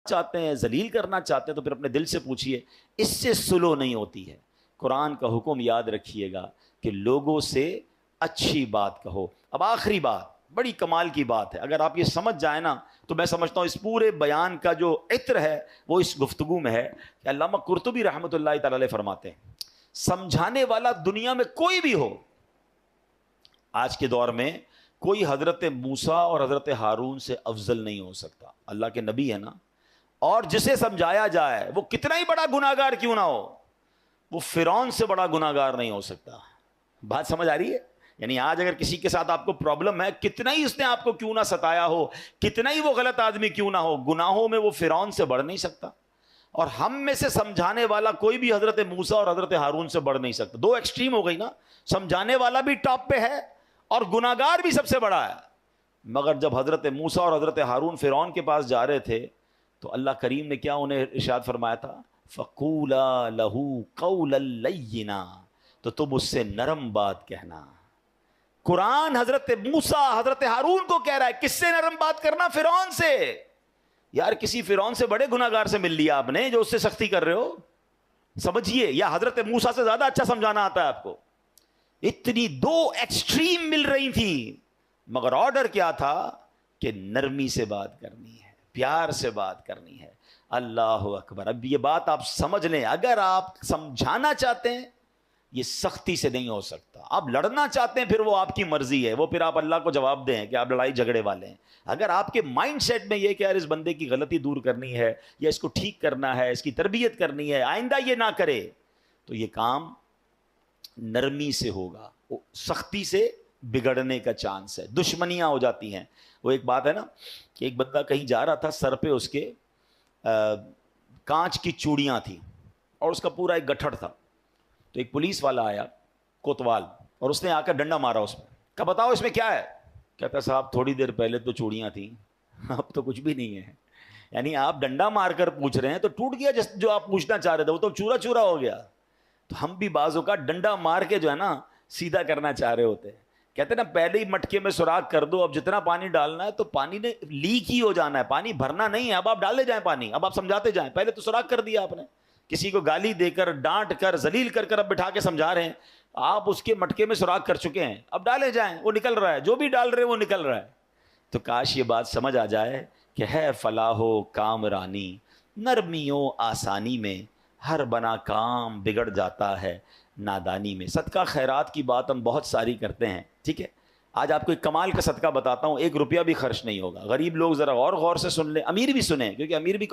چاہتے ہیں، ذلیل کرنا چاہتے ہیں، تو پھر اپنے دل سے پوچھئے، اس سے سلو نہیں ہوتی ہے۔ قرآن کا حکم یاد رکھیے گا کہ لوگوں سے اچھی بات کہو۔ اب آخری بات بڑی کمال کی بات ہے، اگر آپ یہ سمجھ جائیں نا تو میں سمجھتا ہوں اس پورے بیان کا جو عطر ہے وہ اس گفتگو میں ہے کہ علامہ قرطبی رحمۃ اللہ تعالی علیہ فرماتے ہیں سمجھانے والا دنیا میں کوئی بھی ہو، آج کے دور میں کوئی حضرت موسیٰ اور حضرت ہارون سے افضل نہیں ہو سکتا۔ اللہ کے نبی ہے نا، اور جسے سمجھایا جائے وہ کتنا ہی بڑا گناہگار کیوں نہ ہو، وہ فرعون سے بڑا گناہگار نہیں ہو سکتا۔ بات سمجھ آ رہی ہے؟ یعنی آج اگر کسی کے ساتھ آپ کو پرابلم ہے، کتنا ہی اس نے آپ کو کیوں نہ ستایا ہو، کتنا ہی وہ غلط آدمی کیوں نہ ہو، گناہوں میں وہ فرعون سے بڑھ نہیں سکتا۔ اور ہم میں سے سمجھانے والا کوئی بھی حضرت موسیٰ اور حضرت ہارون سے بڑھ نہیں سکتا۔ دو ایکسٹریم ہو گئی نا، سمجھانے والا بھی ٹاپ پہ ہے اور گناہگار بھی سب سے بڑا ہے۔ مگر جب حضرت موسیٰ اور حضرت ہارون فرعون کے پاس جا رہے تھے تو اللہ کریم نے کیا انہیں ارشاد فرمایا تھا؟ فَقُولَا لَهُ قَوْلًا لَيِّنًا، تو تم اس سے نرم بات کہنا۔ قرآن حضرت موسیٰ حضرت ہارون کو کہہ رہا ہے کس سے نرم بات کرنا؟ فرعون سے۔ یار کسی فرعون سے بڑے گناہگار سے مل لیا آپ نے جو اس سے سختی کر رہے ہو؟ سمجھیے، یا حضرت موسیٰ سے زیادہ اچھا سمجھانا آتا ہے آپ کو؟ اتنی دو ایکسٹریم مل رہی تھی، مگر آرڈر کیا تھا کہ نرمی سے بات کرنی ہے، پیار سے بات کرنی ہے۔ اللہ اکبر۔ اب یہ بات آپ سمجھ لیں، اگر آپ سمجھانا چاہتے ہیں یہ سختی سے نہیں ہو سکتا، آپ لڑنا چاہتے ہیں پھر وہ آپ کی مرضی ہے، وہ پھر آپ اللہ کو جواب دیں کہ آپ لڑائی جھگڑے والے ہیں۔ اگر آپ کے مائنڈ سیٹ میں یہ کہ یار اس بندے کی غلطی دور کرنی ہے یا اس کو ٹھیک کرنا ہے، اس کی تربیت کرنی ہے، آئندہ یہ نہ کرے، تو یہ کام نرمی سے ہوگا، سختی سے بگڑنے کا چانس ہے، دشمنیاں ہو جاتی ہیں۔ وہ ایک بات ہے نا کہ ایک بندہ کہیں جا رہا تھا، سر پہ اس کے کانچ کی چوڑیاں تھیں اور اس کا پورا ایک گٹھڑ تھا، تو ایک پولیس والا آیا کوتوال اور اس نے آ کر ڈنڈا مارا اس میں، کہا بتاؤ اس میں کیا ہے؟ کہتا صاحب تھوڑی دیر پہلے تو چوڑیاں تھیں، اب تو کچھ بھی نہیں ہے۔ یعنی آپ ڈنڈا مار کر پوچھ رہے ہیں تو ٹوٹ گیا جو آپ پوچھنا چاہ رہے تھے، وہ تو چورا چورا ہو گیا۔ تو ہم بھی بعضوں کا ڈنڈا مار کے جو ہے نا سیدھا کرنا چاہ رہے ہوتے ہیں، کہتے ہیں نا پہلے ہی مٹکے میں سوراخ کر دو، اب جتنا پانی ڈالنا ہے تو پانی نے لیک ہی ہو جانا ہے، پانی بھرنا نہیں ہے، اب آپ ڈالے جائیں پانی، اب آپ سمجھاتے جائیں، پہلے تو سوراخ کر دیا آپ نے، کسی کو گالی دے کر ڈانٹ کر ذلیل کر کر اب بٹھا کے سمجھا رہے ہیں، آپ اس کے مٹکے میں سوراخ کر چکے ہیں، اب ڈالے جائیں، وہ نکل رہا ہے، جو بھی ڈال رہے ہیں وہ نکل رہا ہے۔ تو کاش یہ بات سمجھ آ جائے کہ ہے فلاح و کامرانی، نرمیوں آسانی میں، ہر بنا کام بگڑ جاتا ہے نادانی میں۔ صدقہ خیرات کی بات ہم بہت ساری کرتے ہیں، ٹھیک ہے، آج آپ کو ایک کمال کا صدقہ بتاتا ہوں، 1 روپیہ بھی خرچ نہیں ہوگا۔ غریب لوگ ذرا اور غور سے سن لیں، امیر بھی سنیں، کیونکہ امیر بھی